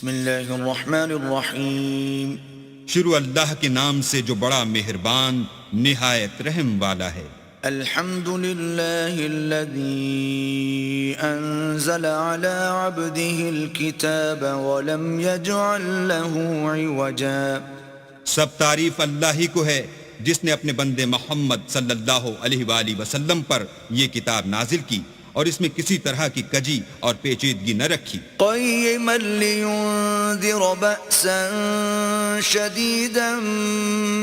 بسم اللہ الرحمن الرحیم. شروع اللہ کے نام سے جو بڑا مہربان نہایت رحم والا ہے. الحمد للہ الذی انزل على عبده الكتاب ولم يجعل له عوجا. سب تعریف اللہ ہی کو ہے جس نے اپنے بندے محمد صلی اللہ علیہ وآلہ وسلم پر یہ کتاب نازل کی اور اس میں کسی طرح کی کجی اور پیچیدگی نہ رکھی. قیما لینذر بأسا شدیدا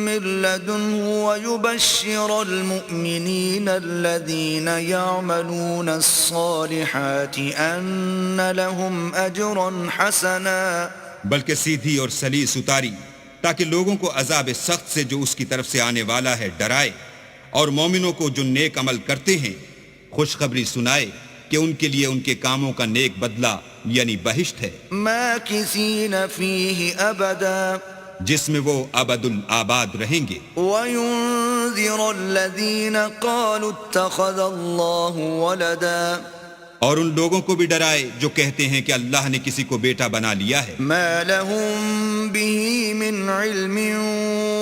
من لدنه ویبشر المؤمنین الذین یعملون الصالحات ان لهم اجرا حسنا. بلکہ سیدھی اور سلیس اتاری تاکہ لوگوں کو عذاب سخت سے جو اس کی طرف سے آنے والا ہے ڈرائے، اور مومنوں کو جو نیک عمل کرتے ہیں خوشخبری سنائے کہ ان کے لیے ان کے کاموں کا نیک بدلہ یعنی بہشت ہے، ماکثین فیہ ابدا، جس میں وہ ابد الآباد رہیں گے. وینذر الذین قالوا اتخذ اللہ ولدا، اور ان لوگوں کو بھی ڈرائے جو کہتے ہیں کہ اللہ نے کسی کو بیٹا بنا لیا ہے. ما لهم به من علم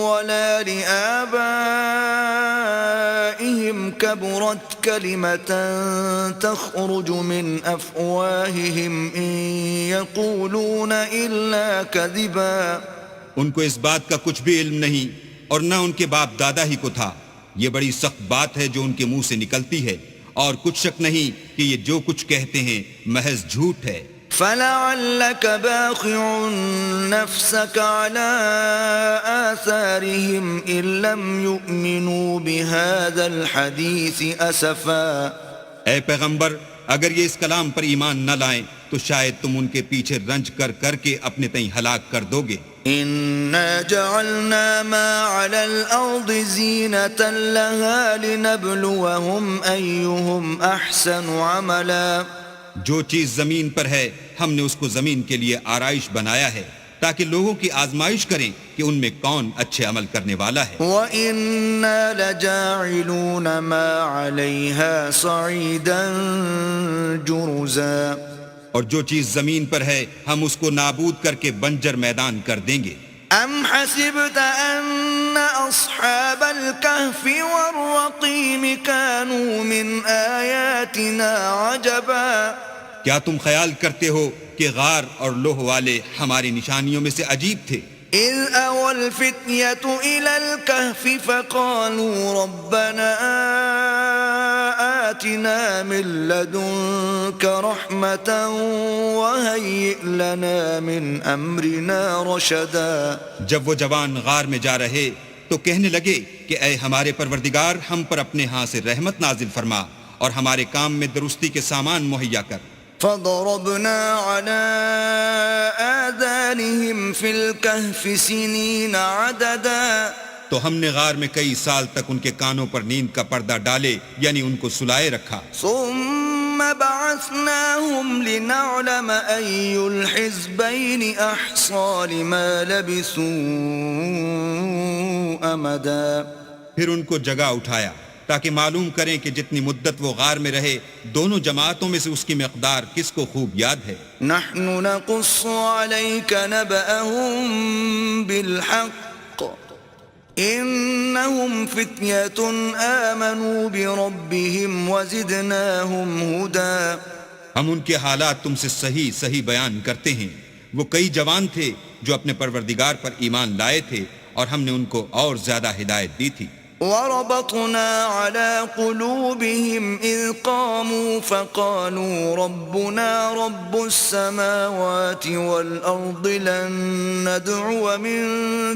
ولا لآبائهم كبرت كلمة تخرج من أفواههم إن يقولون إلا كذبا. ان کو اس بات کا کچھ بھی علم نہیں اور نہ ان کے باپ دادا ہی کو تھا. یہ بڑی سخت بات ہے جو ان کے منہ سے نکلتی ہے، اور کچھ شک نہیں کہ یہ جو کچھ کہتے ہیں محض جھوٹ ہے. فَلَعَلَّكَ بَاخِعٌ نَفْسَكَ عَلَىٰ آثَارِهِمْ إِن لَّمْ يُؤْمِنُوا بِهَذَا الْحَدِيثِ أَسَفًا. اے پیغمبر، اگر یہ اس کلام پر ایمان نہ لائیں تو شاید تم ان کے پیچھے رنج کر کر کے اپنے تئیں ہلاک کر دو گے. إِنَّا جَعَلْنَا مَا عَلَى الْأَرْضِ زِينَةً لَهَا لِنَبْلُوَهُمْ أَيُّهُمْ أَحْسَنُ عَمَلًا. جو چیز زمین پر ہے ہم نے اس کو زمین کے لیے آرائش بنایا ہے تاکہ لوگوں کی آزمائش کریں کہ ان میں کون اچھے عمل کرنے والا ہے. وَإِنَّا لَجَاعِلُونَ مَا عَلَيْهَا صَعِيدًا جُرُزًا. اور جو چیز زمین پر ہے ہم اس کو نابود کر کے بنجر میدان کر دیں گے. أَمْ حَسِبْتَ أَنَّ أَصْحَابَ الْكَهْفِ وَالرَّقِيمِ كَانُوا مِنْ آيَاتِنَا عَجَبًا. کیا تم خیال کرتے ہو کہ غار اور لوح والے ہماری نشانیوں میں سے عجیب تھے؟ إِذْ أَوَى الْفِتْيَةُ إِلَى الْكَهْفِ فَقَالُوا رَبَّنَا آتِنَا مِن لَّدُنكَ رَحْمَةً وَهَيِّئْ لَنَا مِنْ أَمْرِنَا رَشَدًا. جب وہ جوان غار میں جا رہے تو کہنے لگے کہ اے ہمارے پروردگار، ہم پر اپنے ہاں سے رحمت نازل فرما اور ہمارے کام میں درستی کے سامان مہیا کر. فَضَرَبْنَا عَلَىٰ آذَانِهِمْ فِي الْكَهْفِ سِنِينَ عَدَدًا. تو ہم نے غار میں کئی سال تک ان کے کانوں پر نیند کا پردہ ڈالے یعنی ان کو سلائے رکھا. ثُمَّ بَعَثْنَاهُمْ لِنَعْلَمَ أَيُّ الْحِزْبَيْنِ أَحْصَىٰ لِمَا لَبِثُوا أَمَدًا. پھر ان کو جگہ اٹھایا تاکہ معلوم کریں کہ جتنی مدت وہ غار میں رہے دونوں جماعتوں میں سے اس کی مقدار کس کو خوب یاد ہے. نحن نقص عليك نبأهم بالحق إنهم فتية آمنوا بربهم وزدناهم هدى. ہم ان کے حالات تم سے صحیح صحیح بیان کرتے ہیں. وہ کئی جوان تھے جو اپنے پروردگار پر ایمان لائے تھے اور ہم نے ان کو اور زیادہ ہدایت دی تھی. وربطنا على قلوبهم إذ قاموا فقالوا ربنا رب السماوات والأرض لن ندعو من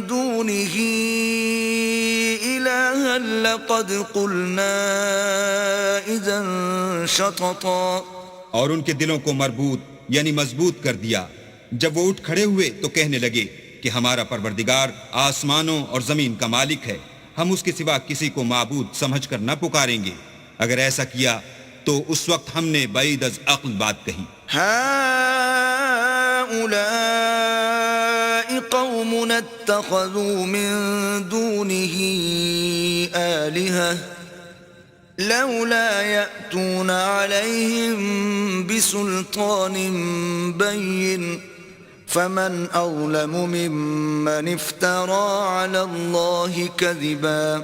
دونه إلها لقد قلنا إذا شططا. اور ان کے دلوں کو مربوط یعنی مضبوط کر دیا. جب وہ اٹھ کھڑے ہوئے تو کہنے لگے کہ ہمارا پروردگار آسمانوں اور زمین کا مالک ہے، ہم اس کے سوا کسی کو معبود سمجھ کر نہ پکاریں گے. اگر ایسا کیا تو اس وقت ہم نے بعید از عقل بات کہی. هؤلاء قومنا اتخذوا من دونه آلهة لولا يأتون عليهم بسلطان بين فمن أظلم ممن افترى على الله كذبا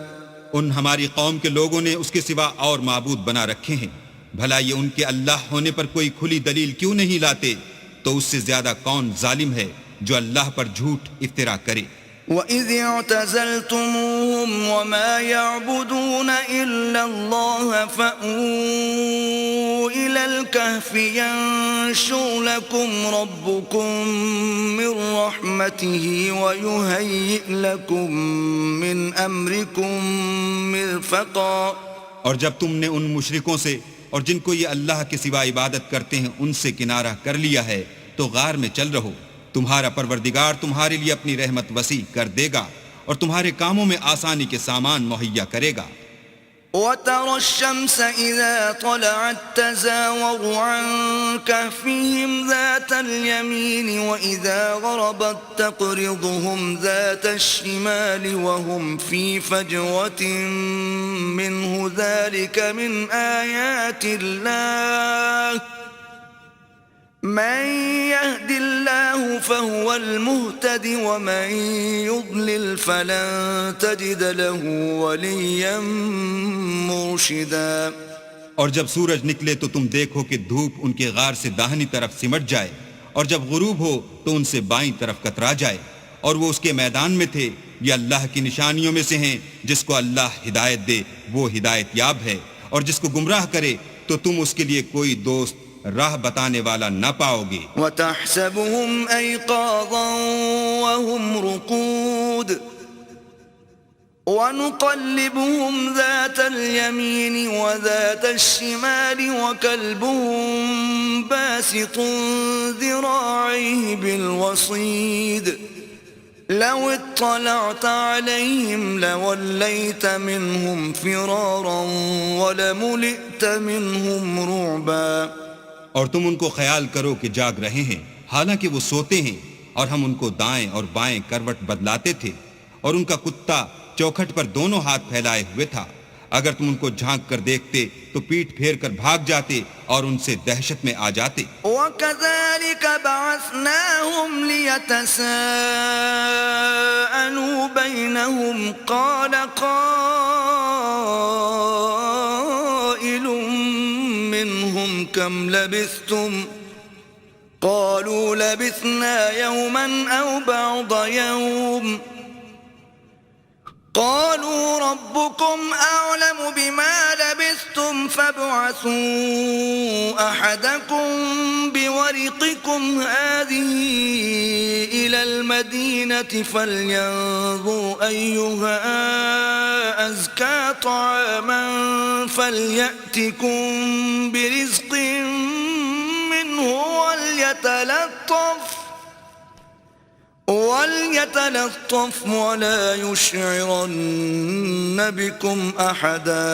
ان ہماری قوم کے لوگوں نے اس کے سوا اور معبود بنا رکھے ہیں، بھلا یہ ان کے اللہ ہونے پر کوئی کھلی دلیل کیوں نہیں لاتے؟ تو اس سے زیادہ کون ظالم ہے جو اللہ پر جھوٹ افترا کرے؟ وَإِذِ اعْتَزَلْتُمُوهُمْ وَمَا يَعْبُدُونَ إِلَّا اللَّهَ فَأْوُوا إِلَى الْكَهْفِ يَنشُرْ لَكُمْ رَبُّكُمْ مِنْ رَحْمَتِهِ وَيُهَيِّئْ لَكُمْ مِنْ أَمْرِكُمْ مِرْفَقًا۔ اور جب تم نے ان مشرکوں سے اور جن کو یہ اللہ کے سوا عبادت کرتے ہیں ان سے کنارہ کر لیا ہے تو غار میں چل رہو، تمہارا پروردگار تمہارے لیے اپنی رحمت وسیع کر دے گا اور تمہارے کاموں میں آسانی کے سامان مہیا کرے گا۔ وَتَرَى الشَّمْسَ إِذَا طَلَعَتْ تَزَاوَرُ عَنْ كَهْفِهِمْ ذَاتَ الْيَمِينِ وَإِذَا غَرَبَتْ تَقْرِضُهُمْ ذَاتَ الشِّمَالِ وَهُمْ فِي فَجْوَةٍ مِّنْهُ ذَلِكَ مِنْ آيَاتِ اللَّهِ مَن يَهْدِ اللَّهُ فَهُوَ الْمُهْتَدِ وَمَن يُضْلِلْ فَلَن تَجِدَ لَهُ وَلِيًّا مُرْشِدًا۔ اور جب سورج نکلے تو تم دیکھو کہ دھوپ ان کے غار سے داہنی طرف سمٹ جائے، اور جب غروب ہو تو ان سے بائیں طرف کترا جائے، اور وہ اس کے میدان میں تھے۔ یہ اللہ کی نشانیوں میں سے ہیں، جس کو اللہ ہدایت دے وہ ہدایت یاب ہے، اور جس کو گمراہ کرے تو تم اس کے لیے کوئی دوست راہ بتانے والا نہ پاؤ گے۔ وَتَحْسَبُهُمْ أَيْقَاظًا وَهُمْ رُقُودٌ وَنُقَلِّبُهُمْ ذَاتَ الْيَمِينِ وَذَاتَ الشِّمَالِ وَكَلْبُهُمْ بَاسِطٌ ذِرَاعَيْهِ بِالْوَصِيدِ لَوِ اطَّلَعْتَ عَلَيْهِمْ لَوَلَّيْتَ مِنْهُمْ فِرَارًا وَلَمُلِئْتَ مِنْهُمْ رُعْبًا۔ اور تم ان کو خیال کرو کہ جاگ رہے ہیں حالانکہ وہ سوتے ہیں، اور ہم ان کو دائیں اور بائیں کروٹ بدلاتے تھے، اور ان کا کتا چوکھٹ پر دونوں ہاتھ پھیلائے ہوئے تھا۔ اگر تم ان کو جھانک کر دیکھتے تو پیٹھ پھیر کر بھاگ جاتے اور ان سے دہشت میں آ جاتے۔ وَكَذَلِكَ بَعَثْنَاهُمْ لِيَتَسَاءَلُوا بَيْنَهُمْ قَالَ قَائِلٌ مِّنْهُمْ كَمْ لَبِثْتُمْ قَالُوا لَبِثْنَا يَوْمًا أَوْ بَعْضَ يَوْمٍ قالوا ربكم أعلم بما لبثتم فابعثوا أحدكم بورقكم هذه إلى المدينة فلينظر أيها أزكى طعاما فليأتكم برزق منه وَلْيَتَلَطَّفْ وَلَا يُشْعِرَنَّ بِكُمْ أَحَدًا۔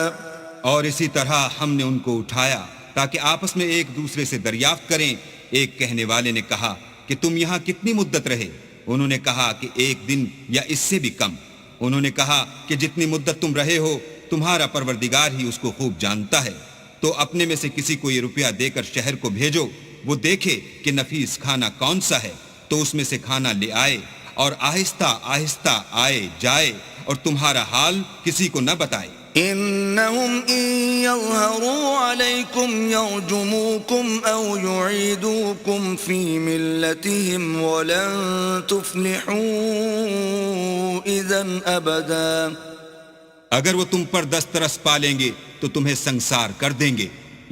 اور اسی طرح ہم نے ان کو اٹھایا تاکہ آپس میں ایک دوسرے سے دریافت کریں۔ ایک کہنے والے نے کہا کہ تم یہاں کتنی مدت رہے؟ انہوں نے کہا کہ 1 دن یا اس سے بھی کم۔ انہوں نے کہا کہ جتنی مدت تم رہے ہو تمہارا پروردگار ہی اس کو خوب جانتا ہے، تو اپنے میں سے کسی کو یہ روپیہ دے کر شہر کو بھیجو، وہ دیکھے کہ نفیس کھانا کون سا ہے تو اس میں سے کھانا لے آئے، اور آہستہ آہستہ آئے جائے اور تمہارا حال کسی کو نہ بتائے۔ إنهم إن يظهروا عليكم يرجموكم أو يعيدوكم في ملتهم ولن تفلحوا إذا أبدا۔ اگر وہ تم پر دسترس پالیں گے تو تمہیں سنسار کر دیں گے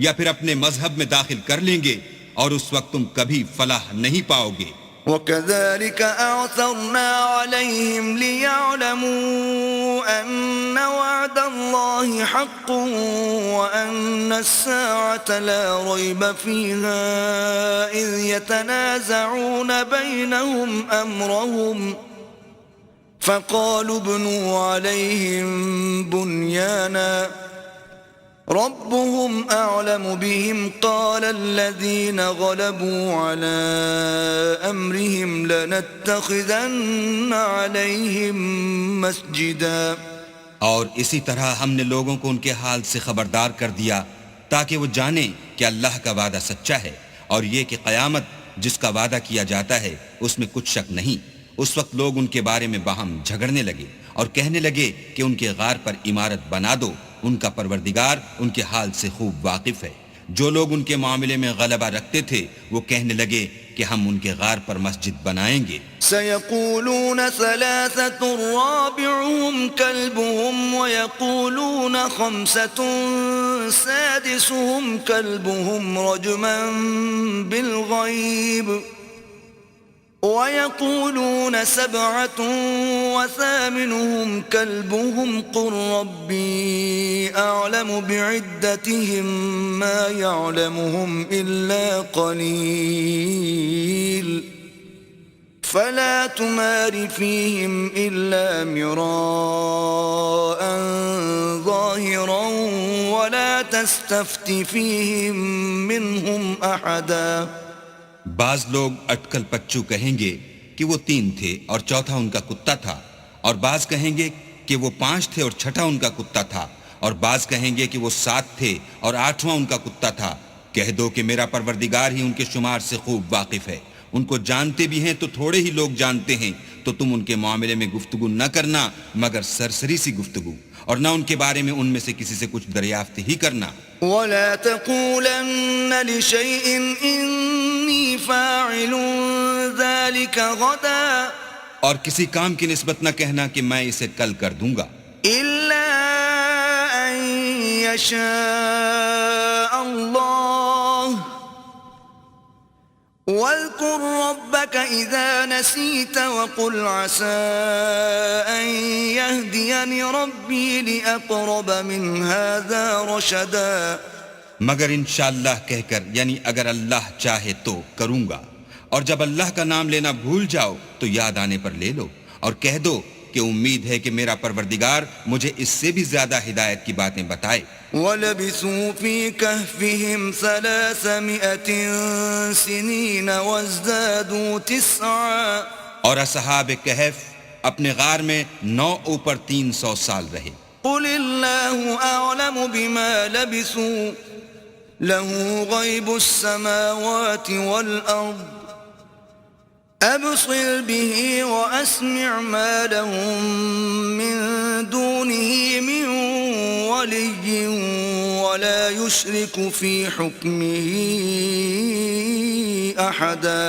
یا پھر اپنے مذہب میں داخل کر لیں گے، اور اس وقت تم کبھی فلاح نہیں پاؤ گے۔ وَكَذَلِكَ أَعْثَرْنَا عَلَيْهِمْ لِيَعْلَمُوا أَنَّ وَعْدَ اللَّهِ حَقٌّ وَأَنَّ السَّاعَةَ لَا رَيْبَ فِيهَا إِذْ يَتَنَازَعُونَ بَيْنَهُمْ أَمْرَهُمْ فَقَالُوا ابْنُوا عَلَيْهِمْ بُنْيَانًا ربهم أعلم بهم قال الذين غلبوا على أمرهم لنتخذن عليهم مسجدا۔ اور اسی طرح ہم نے لوگوں کو ان کے حال سے خبردار کر دیا تاکہ وہ جانیں کہ اللہ کا وعدہ سچا ہے، اور یہ کہ قیامت جس کا وعدہ کیا جاتا ہے اس میں کچھ شک نہیں۔ اس وقت لوگ ان کے بارے میں باہم جھگڑنے لگے اور کہنے لگے کہ ان کے غار پر عمارت بنا دو، ان کا پروردگار ان کے حال سے خوب واقف ہے۔ جو لوگ ان کے معاملے میں غلبہ رکھتے تھے وہ کہنے لگے کہ ہم ان کے غار پر مسجد بنائیں گے۔ سيقولون ثلاثة رابعهم كلبهم ويقولون خمسة سادسهم كلبهم رجما بالغيب ويقولون سبعة وثامنهم كلبهم قل ربي أعلم بعدتهم ما يعلمهم إلا قليل فلا تمار فيهم إلا مراء ظاهرا ولا تستفت فيهم منهم أحدا۔ بعض لوگ اٹکل پچو کہیں گے کہ وہ 3 تھے اور چوتھا ان کا کتا تھا، اور بعض کہیں گے کہ وہ 5 تھے اور چھٹا ان کا کتا تھا، اور بعض کہیں گے کہ وہ 7 تھے اور 8واں ان کا کتا تھا۔ کہہ دو کہ میرا پروردگار ہی ان کے شمار سے خوب واقف ہے، ان کو جانتے بھی ہیں تو تھوڑے ہی لوگ جانتے ہیں، تو تم ان کے معاملے میں گفتگو نہ کرنا مگر سرسری سی گفتگو، اور نہ ان کے بارے میں ان میں سے کسی سے کچھ دریافت ہی کرنا۔ ولا تقولن لشيء إني فاعل ذلك غدا اور کسی کام کی نسبت نہ کہنا کہ میں اسے کل کر دوں گا، إلا أن يشاء الله واذكر ربك إذا نسيت وقل عسى أن يهديني ربي لأقرب من هذا رشدا۔ مگر انشاءاللہ کہہ کر، یعنی اگر اللہ چاہے تو کروں گا، اور جب اللہ کا نام لینا بھول جاؤ تو یاد آنے پر لے لو، اور کہہ دو کہ امید ہے کہ میرا پروردگار مجھے اس سے بھی زیادہ ہدایت کی باتیں بتائے۔ وَلَبِثُوا فِي كَهْفِهِمْ 300 سِنِينَ وَازْدَادُوا 9 اور اصحاب کہف اپنے غار میں 9 اوپر 300 سال رہے۔ قُلِ اللَّهُ أَعْلَمُ بِمَا لَبِثُوا لَهُ غَيْبُ السَّمَاوَاتِ وَالْأَرْضِ أَبْصِرْ بِهِ وَأَسْمِعْ مَا لَهُم مِّن دُونِهِ مِن وَلِيٍّ وَلَا يُشْرِكُ فِي حُكْمِهِ أَحَدًا۔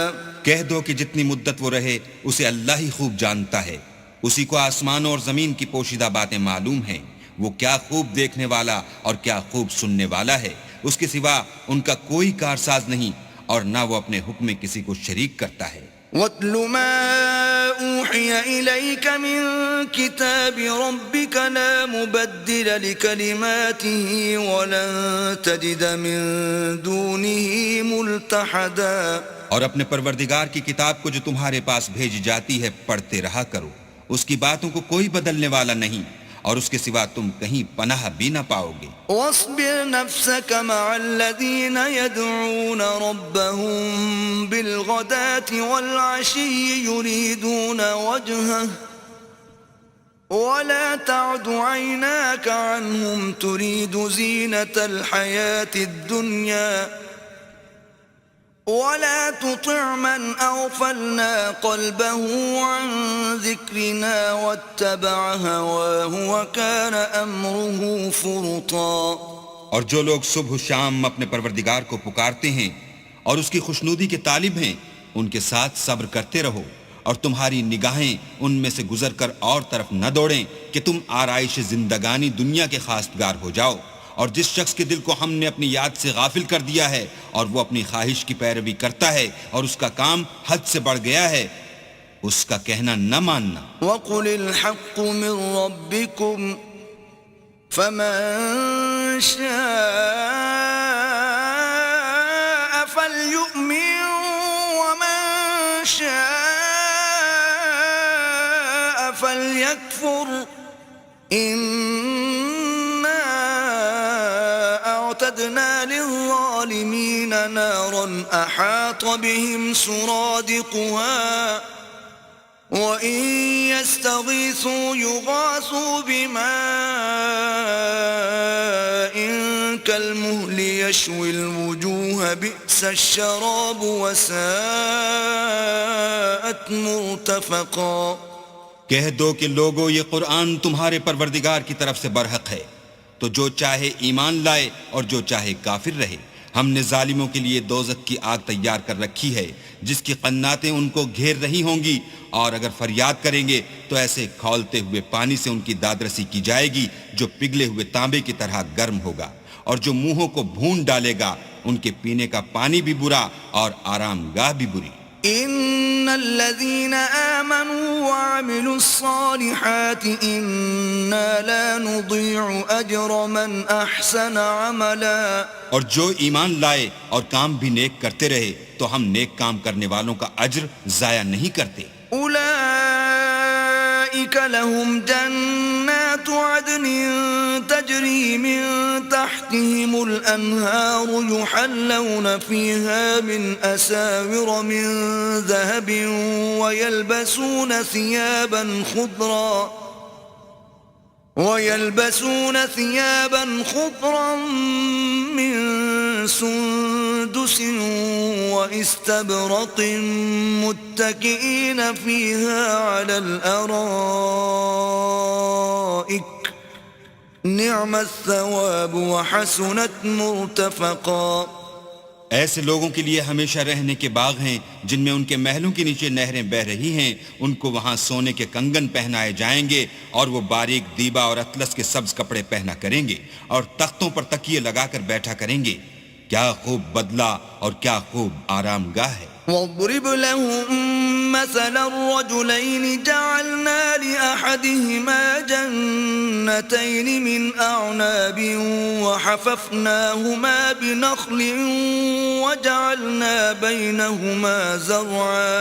کہہ دو کہ جتنی مدت وہ رہے اسے اللہ ہی خوب جانتا ہے، اسی کو آسمانوں اور زمین کی پوشیدہ باتیں معلوم ہیں، وہ کیا خوب دیکھنے والا اور کیا خوب سننے والا ہے، اس کے سوا ان کا کوئی کارساز نہیں، اور نہ وہ اپنے حکم میں کسی کو شریک کرتا ہے۔ وَاتْلُ مَا أُوحِيَ إِلَيْكَ مِن كِتَابِ رَبِّكَ لَا مُبَدِّلَ لِكَلِمَاتِهِ وَلَن تَجِدَ مِن دُونِهِ مُلْتَحَدًا۔ اور اپنے پروردگار کی کتاب کو جو تمہارے پاس بھیجی جاتی ہے پڑھتے رہا کرو، اس کی باتوں کو کوئی بدلنے والا نہیں، اور اس کے سوا تم کہیں پناہ بھی نہ پاؤ گے۔ واصبر نفسك مع الذين يدعون ربهم بالغداة والعشي يريدون وجهه ولا تعد عيناك عنهم تريد زينة الحياة الدنيا ولا تطع من أغفلنا قلبه عن ذكرنا واتبع هواه وكان أمره فرطا۔ اور جو لوگ صبح و شام اپنے پروردگار کو پکارتے ہیں اور اس کی خوشنودی کے طالب ہیں، ان کے ساتھ صبر کرتے رہو، اور تمہاری نگاہیں ان میں سے گزر کر اور طرف نہ دوڑیں کہ تم آرائش زندگانی دنیا کے خواستگار ہو جاؤ۔ اور جس شخص کے دل کو ہم نے اپنی یاد سے غافل کر دیا ہے اور وہ اپنی خواہش کی پیروی کرتا ہے اور اس کا کام حد سے بڑھ گیا ہے، اس کا کہنا نہ ماننا۔ وَقُلِ الْحَقُّ مِن رَّبِّكُمْ فَمَن شَاءَ فَلْيُؤْمِن وَمَن شَاءَ فَلْيَكْفُرْ أعتدنا للظالمين نارا أحاط بهم سرادقها وَإِن يَسْتَغِيثُوا يُغَاثُوا بِمَاءٍ كَالْمُهْلِ يَشْوِي الْوُجُوهَ بِئْسَ الشَّرَابُ وَسَاءَتْ مُرْتَفَقًا۔ کہہ دو کہ لوگو یہ قرآن تمہارے پروردگار کی طرف سے برحق ہے، تو جو چاہے ایمان لائے اور جو چاہے کافر رہے۔ ہم نے ظالموں کے لیے دوزخ کی آگ تیار کر رکھی ہے جس کی قناتیں ان کو گھیر رہی ہوں گی، اور اگر فریاد کریں گے تو ایسے کھولتے ہوئے پانی سے ان کی دادرسی کی جائے گی جو پگھلے ہوئے تانبے کی طرح گرم ہوگا، اور جو منہوں کو بھون ڈالے گا ان کے پینے کا پانی بھی برا اور آرام گاہ بھی بری۔ ان الذين آمنوا وعملوا الصالحات انا لا نضيع اجر من احسن عملا، اور جو ایمان لائے اور کام بھی نیک کرتے رہے تو ہم نیک کام کرنے والوں کا اجر ضائع نہیں کرتے۔ اولئك لهم جنات عدن تجري من تحتهم الانهار يحلون فيها من اساور من ذهب ويلبسون ثيابا خضرا من سندس واستبرق متكئين فيها على الارائك نعم الثواب وحسنت مرتفقا۔ ایسے لوگوں کے لیے ہمیشہ رہنے کے باغ ہیں جن میں ان کے محلوں کے نیچے نہریں بہہ رہی ہیں، ان کو وہاں سونے کے کنگن پہنائے جائیں گے اور وہ باریک دیبا اور اطلس کے سبز کپڑے پہنا کریں گے اور تختوں پر تکیے لگا کر بیٹھا کریں گے۔ کیا خوب بدلہ اور کیا خوب آرام گاہ ہے۔ وَاضْرِبْ لَهُم مَّثَلَ الرَّجُلَيْنِ جَعَلْنَا لِأَحَدِهِمَا جَنَّتَيْنِ مِنْ أَعْنَابٍ وَحَفَفْنَاهُمَا بِنَخْلٍ وَجَعَلْنَا بَيْنَهُمَا زَرْعًا۔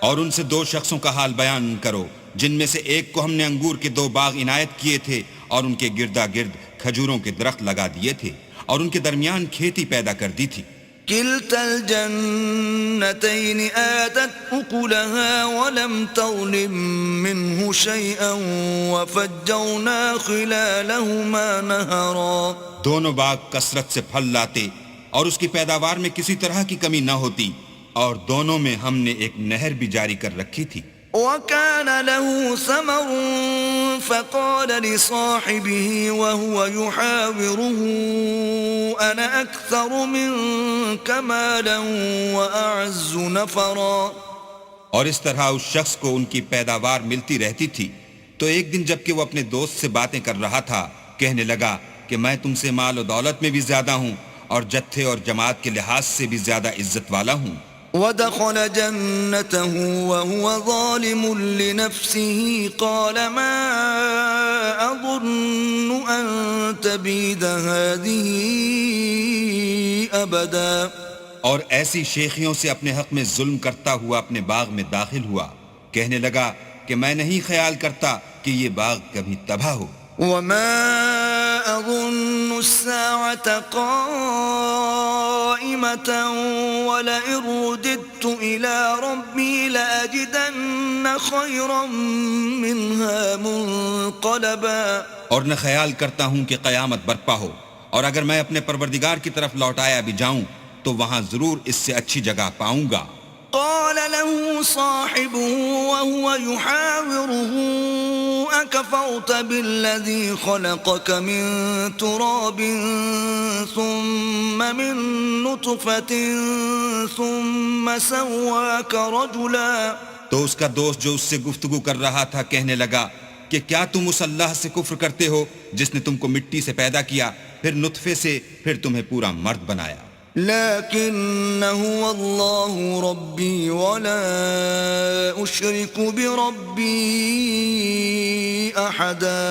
اور ان سے دو شخصوں کا حال بیان کرو جن میں سے ایک کو ہم نے انگور کے 2 باغ عنایت کیے تھے اور ان کے گردا گرد کھجوروں کے درخت لگا دیے تھے اور ان کے درمیان کھیتی پیدا کر دی تھی۔ كلتا الجنتين آتت أكلها ولم تظلم منه شيئا وفجرنا خلالهما نهرا۔ دونوں باغ کثرت سے پھل لاتے اور اس کی پیداوار میں کسی طرح کی کمی نہ ہوتی، اور دونوں میں ہم نے ایک نہر بھی جاری کر رکھی تھی۔ وكان له ثمر فقال لصاحبه وهو يحاوره أنا أكثر منك مالا وأعز نفرا۔ اور اس طرح اس شخص کو ان کی پیداوار ملتی رہتی تھی، تو ایک دن جب کہ وہ اپنے دوست سے باتیں کر رہا تھا کہنے لگا کہ میں تم سے مال و دولت میں بھی زیادہ ہوں اور جتھے اور جماعت کے لحاظ سے بھی زیادہ عزت والا ہوں۔ ودخل جنته وهو ظالم لنفسه قال ما أظن أن تبيد هذه أبدا۔ اور ایسی شیخیوں سے اپنے حق میں ظلم کرتا ہوا اپنے باغ میں داخل ہوا، کہنے لگا کہ میں نہیں خیال کرتا کہ یہ باغ کبھی تباہ ہو۔ وما أظن الساعة قائمة ولئن رددت إلى ربي لأجدن خيرا منها منقلبا۔ اور نہ خیال کرتا ہوں کہ قیامت برپا ہو، اور اگر میں اپنے پروردگار کی طرف لوٹایا بھی جاؤں تو وہاں ضرور اس سے اچھی جگہ پاؤں گا۔ قال له صاحبه وهو يحاوره أكفرت بالذي خلقك من تراب ثم من نطفة ثم سواك رجلا۔ تو اس کا دوست جو اس سے گفتگو کر رہا تھا کہنے لگا کہ کیا تم اس اللہ سے کفر کرتے ہو جس نے تم کو مٹی سے پیدا کیا، پھر نطفے سے، پھر تمہیں پورا مرد بنایا۔ لكن هو الله ربي ولا أشرك بربي أحدا۔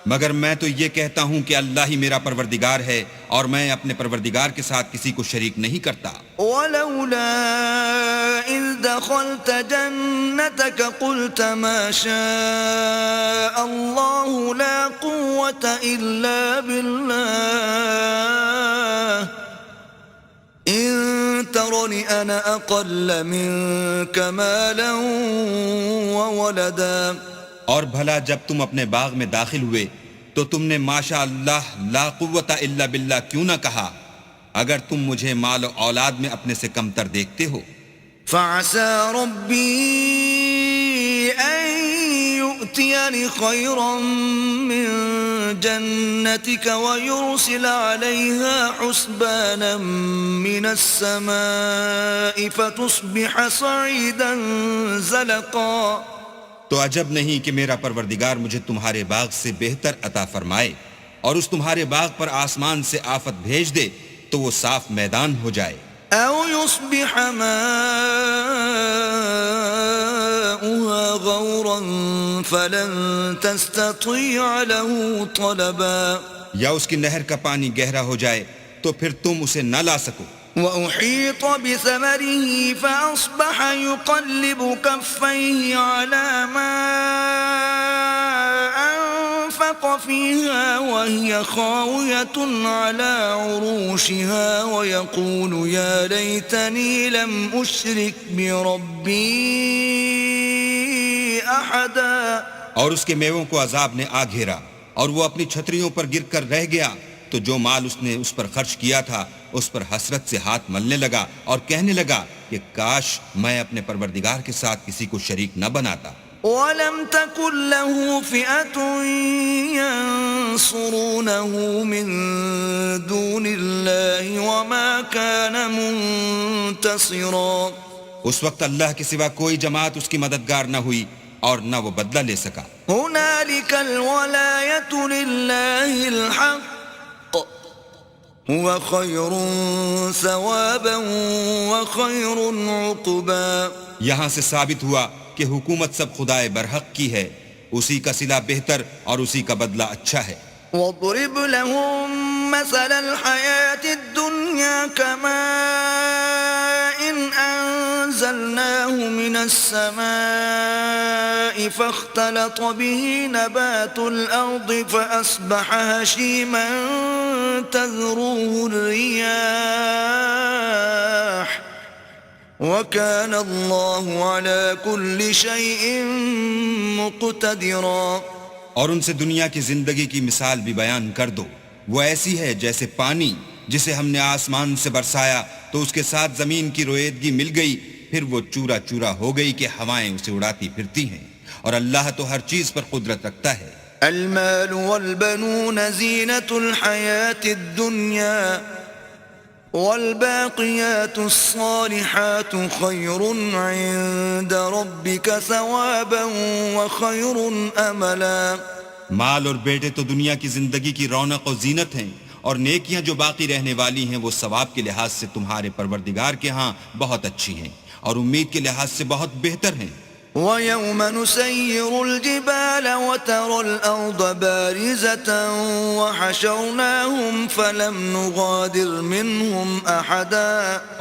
مگر میں تو یہ کہتا ہوں کہ اللہ ہی میرا پروردگار ہے اور میں اپنے پروردگار کے ساتھ کسی کو شریک نہیں کرتا۔ ولولا إذ دخلت جنتك قلت ما شاء الله لا قوة إلا بالله إن ترني أنا أقل منك مالا وولدا. اور بھلا جب تم اپنے باغ میں داخل ہوئے تو تم نے ماشاء اللہ لا قوت الا باللہ کیوں نہ کہا اگر تم مجھے مال و اولاد میں اپنے سے کمتر دیکھتے ہو؟ فعسى ربي أن يؤتيني خيرا من جنتك ويرسل عليها حسبانا من السماء فتصبح صعيدا زلقا. تو عجب نہیں کہ میرا پروردگار مجھے تمہارے باغ سے بہتر عطا فرمائے اور اس تمہارے باغ پر آسمان سے آفت بھیج دے تو وہ صاف میدان ہو جائے. أو يصبح ماؤها غورا فلن تستطيع له طلبا. یا اس کی نہر کا پانی گہرا ہو جائے تو پھر تم اسے نہ لا سکو. وأحيط بثمره فأصبح يقلب كفيه على ما أنفق فيها وهي خاوية على عروشها ويقول يا ليتني لم أشرك بربي أحدا. اور اس کے میووں کو عذاب نے آ گھیرا اور وہ اپنی چھتریوں پر گر کر رہ گیا تو جو مال اس نے اس پر خرچ کیا تھا اس پر حسرت سے ہاتھ ملنے لگا اور کہنے لگا کہ کاش میں اپنے پروردگار کے ساتھ کسی کو شریک نہ بناتا. وَلَمْ تَكُنْ لَهُ فِئَةٌ يَنصُرُونَهُ مِن دُونِ اللَّهِ وَمَا كَانَ مُنتَصِرًا. اس وقت اللہ کے سوا کوئی جماعت اس کی مددگار نہ ہوئی اور نہ وہ بدلہ لے سکا. هُنَالِكَ الْوَلَایَةُ لِلَّهِ الْحَقِّ هُوَ خَيْرٌ ثَوَابًا وَخَيْرٌ عُقْبًا. یہاں سے ثابت ہوا کہ حکومت سب خدائے برحق کی ہے، اسی کا صلہ بہتر اور اسی کا بدلہ اچھا ہے. وَاضْرِبْ لَهُم مَّثَلَ الْحَيَاةِ الدُّنْيَا كَمَاءٍ أَنزَلْنَاهُ مِنَ السَّمَاءِ فَاخْتَلَطَ بِهِ نَبَاتُ الْأَرْضِ فَأَصْبَحَ هَشِيمًا تَذْرُوهُ الرِّيَاحُ وَكَانَ اللَّهُ عَلَى كُلِّ شَيْءٍ مُقْتَدِرًا. اور ان سے دنیا کی زندگی کی مثال بھی بیان کر دو، وہ ایسی ہے جیسے پانی جسے ہم نے آسمان سے برسایا تو اس کے ساتھ زمین کی رویدگی مل گئی، پھر وہ چورا چورا ہو گئی کہ ہوائیں اسے اڑاتی پھرتی ہیں، اور اللہ تو ہر چیز پر قدرت رکھتا ہے. المال والبنون زينة الحياة الدنيا والباقيات الصالحات خير عند ربك ثوابا وخير أملا. مال اور بیٹے تو دنیا کی زندگی کی رونق و زینت ہیں، اور نیکیاں جو باقی رہنے والی ہیں وہ ثواب کے لحاظ سے تمہارے پروردگار کے ہاں بہت اچھی ہیں اور امید کے لحاظ سے بہت بہتر ہیں. وَيَوْمَ نُسَيِّرُ الْجِبَالَ وَتَرَى الْأَرْضَ بَارِزَةً وَحَشَرْنَاهُمْ فَلَمْ نُغَادِرْ مِنْهُمْ أَحَدًا.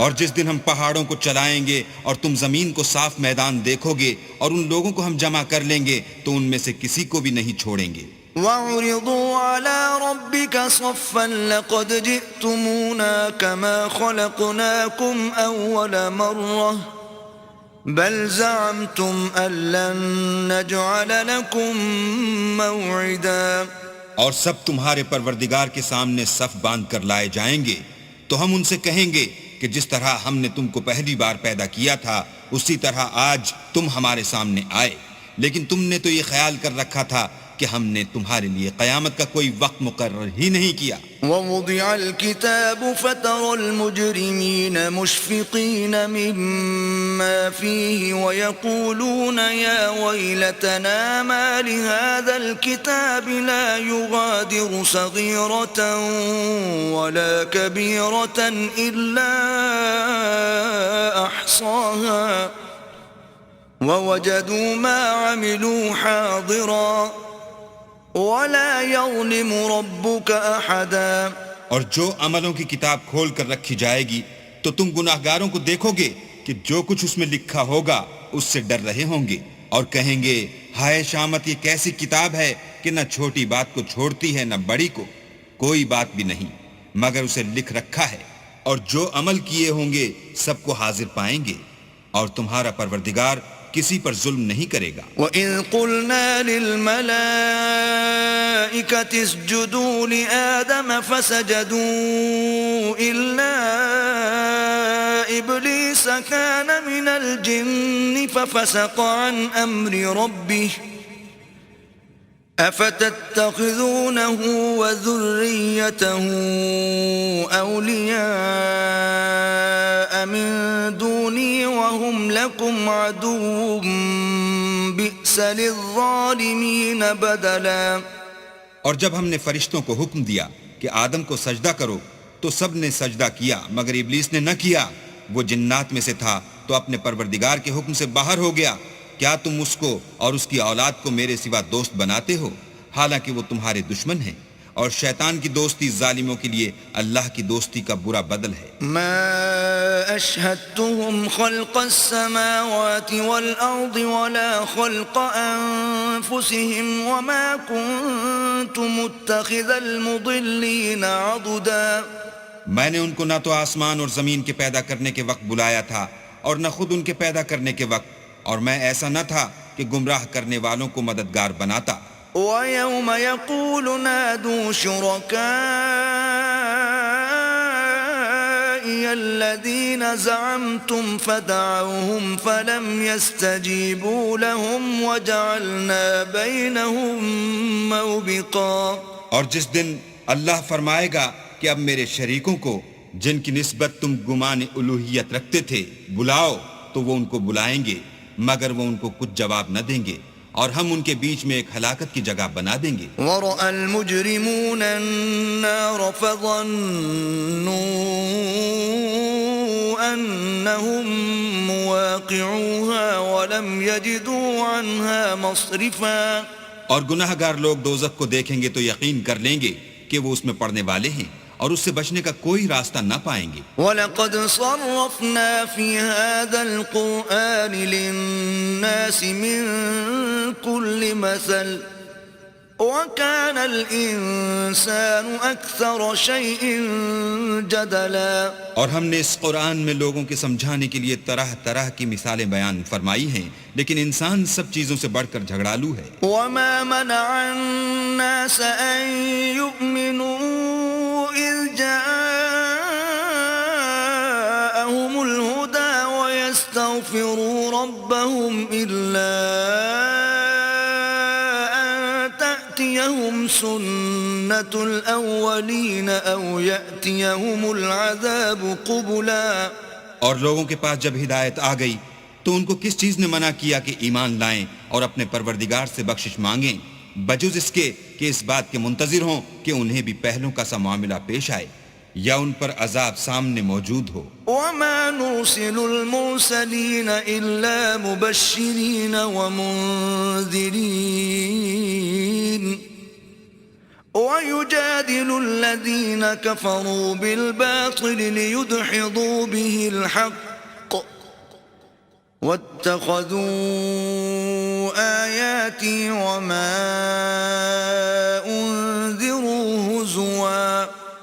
اور جس دن ہم پہاڑوں کو چلائیں گے اور تم زمین کو صاف میدان دیکھو گے اور ان لوگوں کو ہم جمع کر لیں گے تو ان میں سے کسی کو بھی نہیں چھوڑیں گے. وَعُرِضُوا عَلَى رَبِّكَ صَفًّا لَقَدْ جِئْتُمُونَا كَمَا خَلَقْنَاكُمْ أَوَّلَ مَرَّةٍ بل زعمتم أن لن نجعل لكم موعدا. اور سب تمہارے پروردگار کے سامنے صف باندھ کر لائے جائیں گے تو ہم ان سے کہیں گے کہ جس طرح ہم نے تم کو پہلی بار پیدا کیا تھا اسی طرح آج تم ہمارے سامنے آئے، لیکن تم نے تو یہ خیال کر رکھا تھا کہ ہم نے تمہارے لیے قیامت کا کوئی وقت مقرر ہی نہیں کیا. وَوُضِعَ الْكِتَابُ فَتَرَى الْمُجْرِمِينَ مُشْفِقِينَ مِمَّا فِيهِ وَيَقُولُونَ يَا وَيْلَتَنَا مَا لِهَذَا الْكِتَابِ لَا يُغَادِرُ صَغِيرَةً وَلَا كَبِيرَةً إِلَّا أَحْصَاهَا وَوَجَدُوا مَا عَمِلُوا حَاضِرًا وَلَا يَظْلِمُ رَبُّكَ أَحَدًا. اور جو عملوں کی کتاب کھول کر رکھی جائے گی تو تم گناہگاروں کو دیکھو گے کہ جو کچھ اس میں لکھا ہوگا اس سے ڈر رہے ہوں گے اور کہیں گے ہائے شامت، یہ کیسی کتاب ہے کہ نہ چھوٹی بات کو چھوڑتی ہے نہ بڑی کو، کوئی بات بھی نہیں مگر اسے لکھ رکھا ہے اور جو عمل کیے ہوں گے سب کو حاضر پائیں گے، اور تمہارا پروردگار کسی پر ظلم نہیں کرے گا۔ وَإِذْ قُلْنَا لِلْمَلَائِكَةِ اسْجُدُوا لِآدَمَ فَسَجَدُوا إِلَّا إِبْلِيسَ كَانَ مِنَ الْجِنِّ فَفَسَقَ عَنْ أَمْرِ رَبِّهِ أَفَتَتَّخِذُونَهُ وَذُرِّيَّتَهُ أَوْلِيَاءَ مِن دُونِي وَهُمْ لَكُمْ عَدُوٌّ بِئْسَ لِلظَّالِمِينَ بَدَلًا۔ اور جب ہم نے فرشتوں کو حکم دیا کہ آدم کو سجدہ کرو تو سب نے سجدہ کیا مگر ابلیس نے نہ کیا، وہ جنات میں سے تھا تو اپنے پروردگار کے حکم سے باہر ہو گیا۔ کیا تم اس کو اور اس کی اولاد کو میرے سوا دوست بناتے ہو، حالانکہ وہ تمہارے دشمن ہیں، اور شیطان کی دوستی ظالموں کے لیے اللہ کی دوستی کا برا بدل ہے۔ ما أشهدتهم خلق السماوات والأرض ولا خلق أنفسهم وما كنت متخذ المضلين عضدا۔ میں نے ان کو نہ تو آسمان اور زمین کے پیدا کرنے کے وقت بلایا تھا اور نہ خود ان کے پیدا کرنے کے وقت، اور میں ایسا نہ تھا کہ گمراہ کرنے والوں کو مددگار بناتا۔ وَيَوْمَ يَقُولُ نَادُوا شُرَكَائِيَ الَّذِينَ زَعَمْتُمْ فَدَعَوْهُمْ فَلَمْ يَسْتَجِيبُوا لَهُمْ وَجَعَلْنَا بَيْنَهُمْ مَوْبِقًا۔ اور جس دن اللہ فرمائے گا کہ اب میرے شریکوں کو جن کی نسبت تم گمان الوہیت رکھتے تھے بلاؤ، تو وہ ان کو بلائیں گے مگر وہ ان کو کچھ جواب نہ دیں گے، اور ہم ان کے بیچ میں ایک ہلاکت کی جگہ بنا دیں گے۔ وَرَأَى الْمُجْرِمُونَ النَّارَ فَظَنُّوا أَنَّهُمْ مُوَاقِعُوهَا وَلَمْ يَجِدُوا عَنْهَا مَصْرِفًا۔ اور گناہ گار لوگ دوزخ کو دیکھیں گے تو یقین کر لیں گے کہ وہ اس میں پڑنے والے ہیں، اور اس سے بچنے کا کوئی راستہ نہ پائیں گے۔ وَلَقَدْ صَرَّفْنَا فِي هَذَا الْقُرْآنِ لِلنَّاسِ مِنْ كُلِّ مَثَلٍ وَكَانَ الْإِنسَانُ أَكْثَرَ شَيْءٍ جَدَلًا۔ اور ہم نے اس قرآن میں لوگوں کے سمجھانے کے لیے طرح طرح کی مثالیں بیان فرمائی ہیں، لیکن انسان سب چیزوں سے بڑھ کر جھگڑالو ہے۔ وَمَا مَنَعَ النَّاسَ أَن يُؤْمِنُوا إِذْ جَاءَهُمُ الْهُدَى وَيَسْتَغْفِرُوا رَبَّهُمْ إِلَّا أَن تَأْتِيَهُمْ سُنَّةُ الْأَوَّلِينَ أَوْ يَأْتِيَهُمُ الْعَذَابُ قُبُلًا۔ اور لوگوں کے پاس جب ہدایت آ گئی تو ان کو کس چیز نے منع کیا کہ ایمان لائیں اور اپنے پروردگار سے بخشش مانگیں، بجز اس کے کہ اس بات کے منتظر ہوں کہ انہیں بھی پہلوں کا سا معاملہ پیش آئے یا ان پر عذاب سامنے موجود ہو۔ وَمَا نُرْسِلُ الْمُرْسَلِينَ إِلَّا مُبَشِّرِينَ وَمُنذِرِينَ وَيُجَادِلُ الَّذِينَ كَفَرُوا بِالْبَاطِلِ لِيُدْحِضُوا بِهِ الْحَقَّ وَاتَّخَذُوا آيَاتِي وَمَا أُنذِرُوا هُزُوًا۔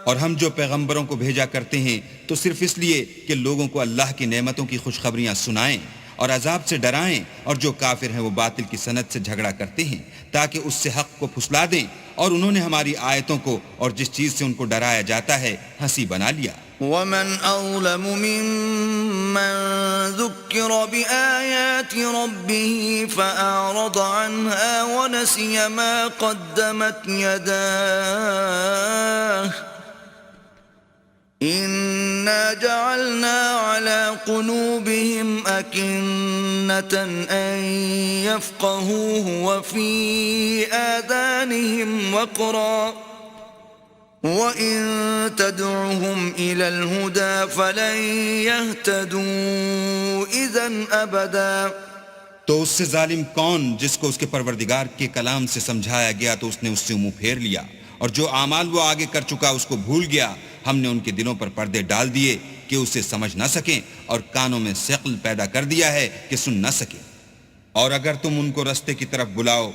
اور ہم جو پیغمبروں کو بھیجا کرتے ہیں تو صرف اس لیے کہ لوگوں کو اللہ کی نعمتوں کی خوشخبریاں سنائیں اور عذاب سے ڈرائیں، اور جو کافر ہیں وہ باطل کی سنت سے جھگڑا کرتے ہیں تاکہ اس سے حق کو پھسلا دیں، اور انہوں نے ہماری آیتوں کو اور جس چیز سے ان کو ڈرایا جاتا ہے ہنسی بنا لیا۔ وَمَنْ أَظْلَمُ مِمَّنْ ذُكِّرَ بِآيَاتِ رَبِّهِ فَأَعْرَضَ عَنْهَا وَنَسِيَ مَا قَدَّمَتْ يَدَاهُ إِنَّا جَعَلْنَا عَلَى قُلُوبِهِمْ أَكِنَّةً أَن يَفْقَهُوهُ وَفِي آذَانِهِمْ وَقْرًا وَإِن تَدْعُهُمْ إِلَى الْهُدَى فَلَن يَهْتَدُوا إِذًا أَبَدًا۔ تو اس سے ظالم کون جس کو اس کے پروردگار کے کلام سے سمجھایا گیا تو اس نے اس سے منہ پھیر لیا، اور جو اعمال وہ آگے کر چکا اس کو بھول گیا۔ ہم نے ان کے دلوں پر پردے ڈال دیے کہ اسے سمجھ نہ سکیں، اور کانوں میں ثقل پیدا کر دیا ہے کہ سن نہ سکیں، اور اگر تم ان کو رستے کی طرف بلاؤ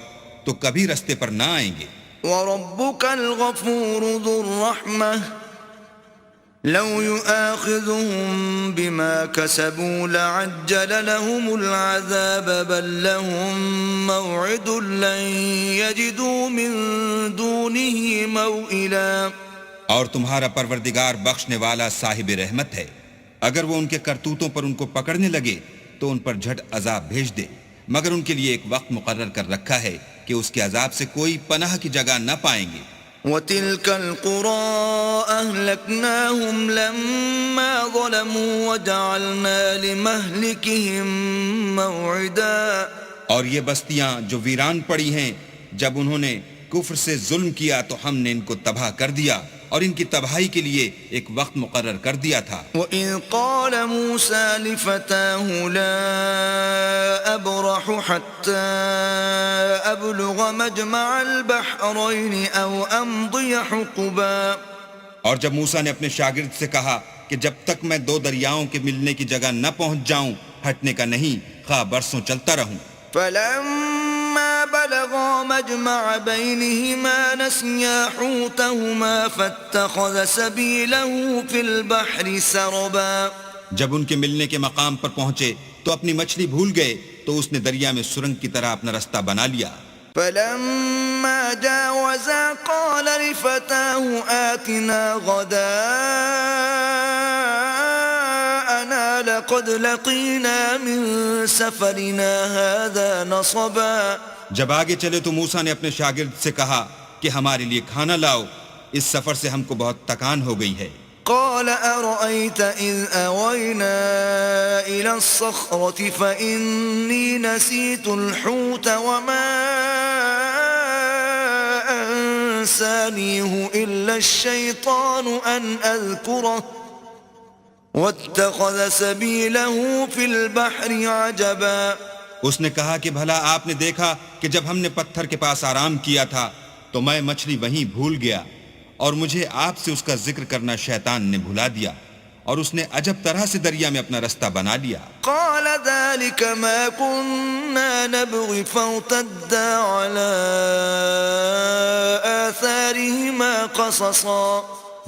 تو کبھی رستے پر نہ آئیں گے۔ وَرَبُّكَ الْغَفُورُ ذُو الرَّحْمَةِ لو يؤاخذهم بما كسبوا لعجل لهم العذاب بل لهم موعد لن يجدوا من دونه موئلا. اور تمہارا پروردگار بخشنے والا صاحب رحمت ہے، اگر وہ ان کے کرتوتوں پر ان کو پکڑنے لگے تو ان پر جھٹ عذاب بھیج دے، مگر ان کے لیے ایک وقت مقرر کر رکھا ہے کہ اس کے عذاب سے کوئی پناہ کی جگہ نہ پائیں گے. وَتِلْكَ الْقُرَىٰ أَهْلَكْنَاهُمْ لَمَّا ظَلَمُوا وَجَعَلْنَا لِمَهْلِكِهِمْ مَوْعِدًا. اور یہ بستیاں جو ویران پڑی ہیں، جب انہوں نے کفر سے ظلم کیا تو ہم نے ان کو تباہ کر دیا اور ان کی تباہی کے لیے ایک وقت مقرر کر دیا تھا. وَإِذْ قَالَ مُوسَىٰ لِفَتَاهُ لَا أَبْرَحُ حَتَّىٰ أَبْلُغَ مَجْمَعَ الْبَحْرَيْنِ أَوْ أَمْضِيَ حُقُبًا. اور جب موسیٰ نے اپنے شاگرد سے کہا کہ جب تک میں دو دریاؤں کے ملنے کی جگہ نہ پہنچ جاؤں ہٹنے کا نہیں، خواہ برسوں چلتا رہوں. فَلَمَّا بَلَغَا مَجْمَعَ بَيْنِهِمَا نَسِيَا حُوتَهُمَا فَاتَّخَذَ سَبِيلَهُ فِي الْبَحْرِ سَرَبًا. جب ان کے ملنے کے مقام پر پہنچے تو اپنی مچھلی بھول گئے تو اس نے دریا میں سرنگ کی طرح اپنا رستہ بنا لیا. فَلَمَّا جَاوَزَا قَالَ لِفَتَاهُ آتِنَا غَدَاءَنَا لَقَدْ لَقِينَا مِن سَفَرِنَا هَذَا نَصَبًا. جب آگے چلے تو موسیٰ نے اپنے شاگرد سے کہا کہ ہمارے لیے کھانا لاؤ، اس سفر سے ہم کو بہت تکان ہو گئی ہے. قال أرأيت إذ أوينا إلى الصخرة فإني نسيت الحوت وما أنسانيه إلا الشيطان أن أذكره واتخذ سبيله في البحر عجبا. اس نے کہا کہ بھلا آپ نے دیکھا کہ جب ہم نے پتھر کے پاس آرام کیا تھا تو میں مچھلی وہیں بھول گیا اور مجھے آپ سے اس کا ذکر کرنا شیطان نے بھلا دیا اور اس نے عجب طرح سے دریا میں اپنا رستہ بنا لیا. قال ذلك ما كنا نبغي فارتدا على آثارهما قصصا.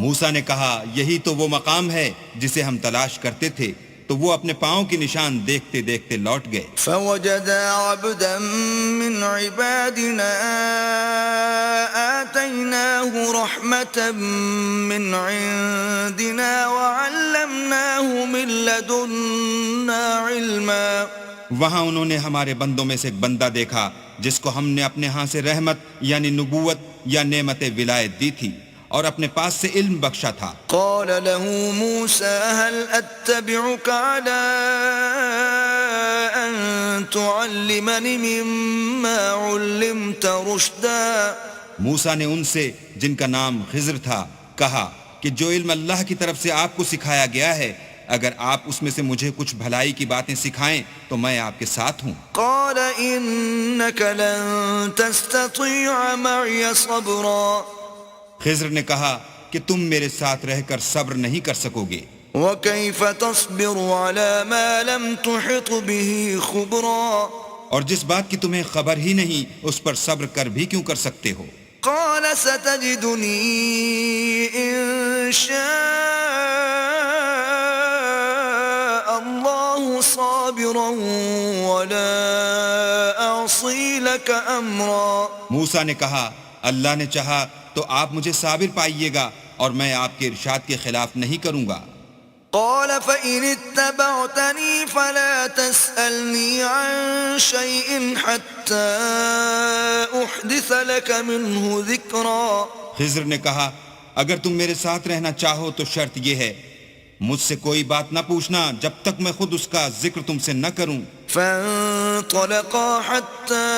موسیٰ نے کہا یہی تو وہ مقام ہے جسے ہم تلاش کرتے تھے، تو وہ اپنے پاؤں کی نشان دیکھتے دیکھتے لوٹ گئے. فوجدا عبدا من عبادنا آتيناه رحمة من عندنا وعلمناه من لدنا علما. وہاں انہوں نے ہمارے بندوں میں سے ایک بندہ دیکھا جس کو ہم نے اپنے ہاں سے رحمت یعنی نبوت یا نعمت ولایت دی تھی اور اپنے پاس سے علم بخشا تھا. قال له موسى هل أتبعك على أن تعلمني مما علمت رشدا. موسیٰ نے ان سے جن کا نام خضر تھا کہا کہ جو علم اللہ کی طرف سے آپ کو سکھایا گیا ہے اگر آپ اس میں سے مجھے کچھ بھلائی کی باتیں سکھائیں تو میں آپ کے ساتھ ہوں. قال إنك لن تستطيع معي صبرا. خضر نے کہا کہ تم میرے ساتھ رہ کر صبر نہیں کر سکو گے. وكيف تصبر على ما لم تحط به خبرا. اور جس بات کی تمہیں خبر ہی نہیں اس پر صبر کر بھی کیوں کر سکتے ہو. قال ستجدني إن شاء الله صابرا ولا أعصي لك أمرا. موسیٰ نے کہا اللہ نے چاہا تو آپ مجھے صابر پائیے گا اور میں آپ کے ارشاد کے خلاف نہیں کروں گا. قال فإن اتبعتني فلا تسألني عن شيء حتى أحدث لك منه ذكرا. خضر نے کہا اگر تم میرے ساتھ رہنا چاہو تو شرط یہ ہے مجھ سے کوئی بات نہ پوچھنا جب تک میں خود اس کا ذکر تم سے نہ کروں. فانطلقا حتى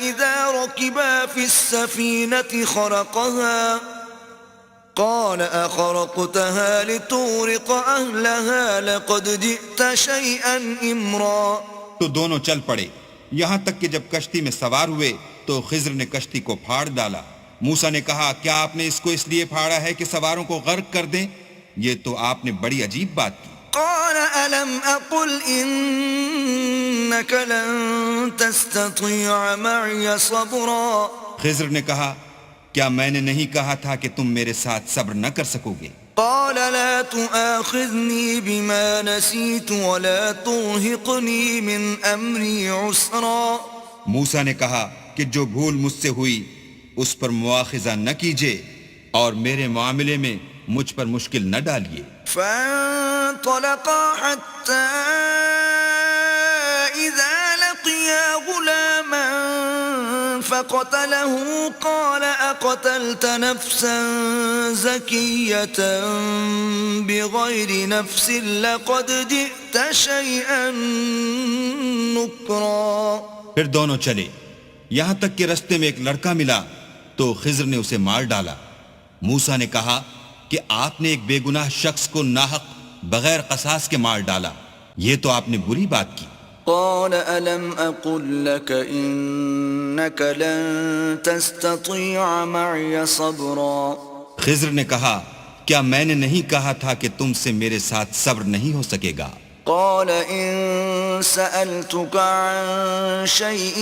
إذا ركبا في السفينة خرقها قال أخرقتها لتغرق أهلها لقد جئت شيئا إمرا. تو دونوں چل پڑے یہاں تک کہ جب کشتی میں سوار ہوئے تو خضر نے کشتی کو پھاڑ ڈالا. موسیٰ نے کہا کیا آپ نے اس کو اس لیے پھاڑا ہے کہ سواروں کو غرق کر دیں؟ یہ تو آپ نے بڑی عجیب بات کی. قال ألم أقل إنك لن تستطيع معي صبرا. خضر نے کہا کیا میں نے نہیں کہا تھا کہ تم میرے ساتھ صبر نہ کر سکو گے؟ قال لا تؤاخذني بما نسيت ولا ترهقني من أمري عسرا. موسیٰ نے کہا کہ جو بھول مجھ سے ہوئی اس پر مواخذہ نہ کیجیے اور میرے معاملے میں مجھ پر مشکل نہ ڈالیے. فانطلقا حتى إذا لقيا غلاما فقتله قال أقتلت نفسا زكية بغير نفس لقد جئت شيئا نكرا. پھر دونوں چلے یہاں تک کہ رستے میں ایک لڑکا ملا تو خضر نے اسے مار ڈالا. موسیٰ نے کہا کہ آپ نے ایک بے گناہ شخص کو ناحق بغیر قصاص کے مار ڈالا، یہ تو آپ نے بری بات کی. قال ألم أقل لك إنك لن تستطيع معي صبرا. خضر نے کہا کیا میں نے نہیں کہا تھا کہ تم سے میرے ساتھ صبر نہیں ہو سکے گا. قال إن سألتك عن شيء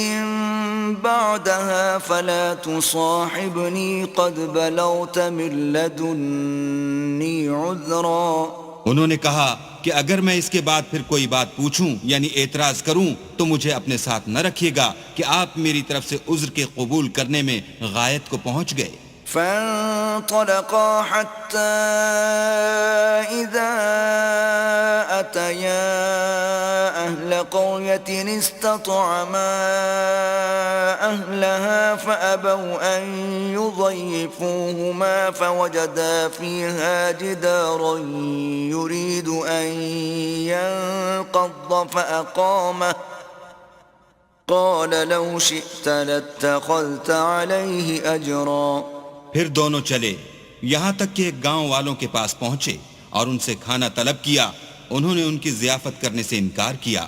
بعدها فلا تصاحبني قد بلغت من لدني عذرا. انہوں نے کہا کہ اگر میں اس کے بعد پھر کوئی بات پوچھوں یعنی اعتراض کروں تو مجھے اپنے ساتھ نہ رکھیے گا کہ آپ میری طرف سے عذر کے قبول کرنے میں غایت کو پہنچ گئے. فانطلقا حتى إذا أتيا أهل قرية استطعما أهلها فأبوا أن يضيفوهما فوجدا فيها جدارا يريد أن ينقض فأقامه قال لو شئت لاتخذت عليه أجرا. پھر دونوں چلے یہاں تک کہ ایک گاؤں والوں کے پاس پہنچے اور ان سے کھانا طلب کیا. انہوں نے ان کی ضیافت کرنے سے انکار کیا.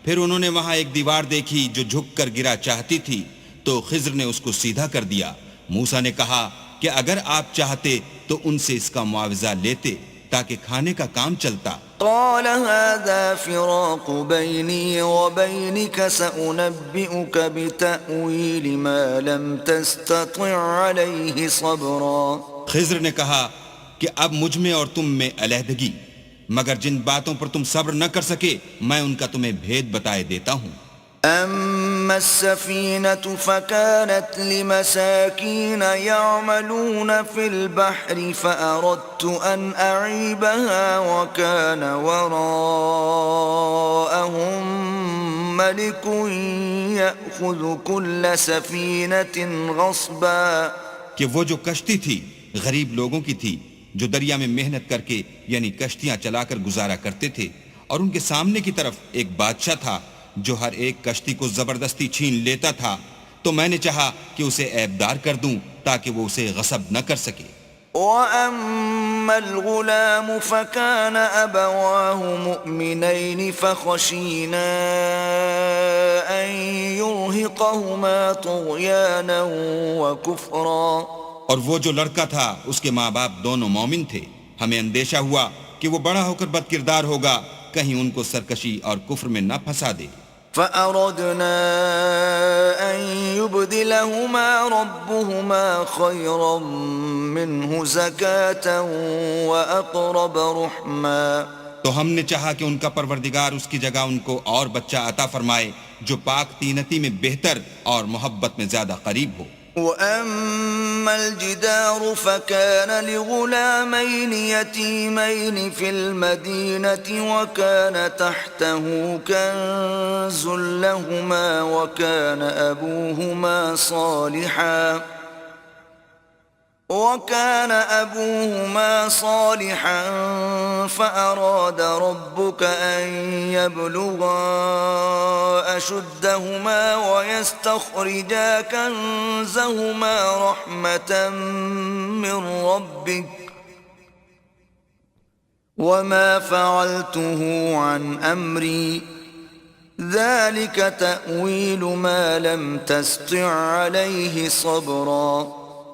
پھر انہوں نے وہاں ایک دیوار دیکھی جو جھک کر گرا چاہتی تھی تو خضر نے اس کو سیدھا کر دیا. موسیٰ نے کہا کہ اگر آپ چاہتے تو ان سے اس کا معاوضہ لیتے تاکہ کھانے کا کام چلتا. قال هذا فراق بيني وبينك سأنبئك بتأويل ما لم تستطع عليه صبرا. خضر نے کہا کہ اب مجھ میں اور تم میں علیحدگی، مگر جن باتوں پر تم صبر نہ کر سکے میں ان کا تمہیں بھید بتائے دیتا ہوں. أما السفينة فكانت لمساكين يعملون في البحر فأردت أن أعيبها وكان وراءهم ملك يأخذ كل سفينة غصبا. کہ وہ جو کشتی تھی غریب لوگوں کی تھی جو دریا میں محنت کر کے یعنی کشتیاں چلا کر گزارا کرتے تھے، اور ان کے سامنے کی طرف ایک بادشاہ تھا جو ہر ایک کشتی کو زبردستی چھین لیتا تھا. تو میں نے چاہا کہ اسے عیبدار کر دوں تاکہ وہ اسے غصب نہ کر سکے. وَأَمَّا الْغُلَامُ فَكَانَ أَبَوَاهُ مُؤْمِنَيْنِ فَخَشِينَا أَن يُرْهِقَهُمَا طُغْيَانًا وَكُفْرًا. اور وہ جو لڑکا تھا اس کے ماں باپ دونوں مومن تھے. ہمیں اندیشہ ہوا کہ وہ بڑا ہو کر بد کردار ہوگا، کہیں ان کو سرکشی اور کفر میں نہ پھنسا دے. فَأَرَدْنَا أَن يُبْدِلَهُمَا رَبُّهُمَا خَيْرًا مِّنْهُ زَكَاةً وَأَقْرَبَ رُحْمًا. تو ہم نے چاہا کہ ان کا پروردگار اس کی جگہ ان کو اور بچہ عطا فرمائے جو پاک تینتی میں بہتر اور محبت میں زیادہ قریب ہو. وَأَمَّا الْجِدَارُ فَكَانَ لِغُلَامَيْنِ يَتِيمَيْنِ فِي الْمَدِينَةِ وَكَانَ تَحْتَهُ كَنزٌ لَهُمَا وَكَانَ أَبُوهُمَا صَالِحًا فَأَرَادَ رَبُّكَ أَن يَبْلُغَا أَشُدَّهُمَا وَيَسْتَخْرِجَا كَنزَهُمَا رَحْمَةً مِّن رَّبِّكَ وَمَا فَعَلْتُهُ عَنْ أَمْرِي ذَلِكَ تَأْوِيلُ مَا لَمْ تَسْطِع عَلَيْهِ صَبْرًا.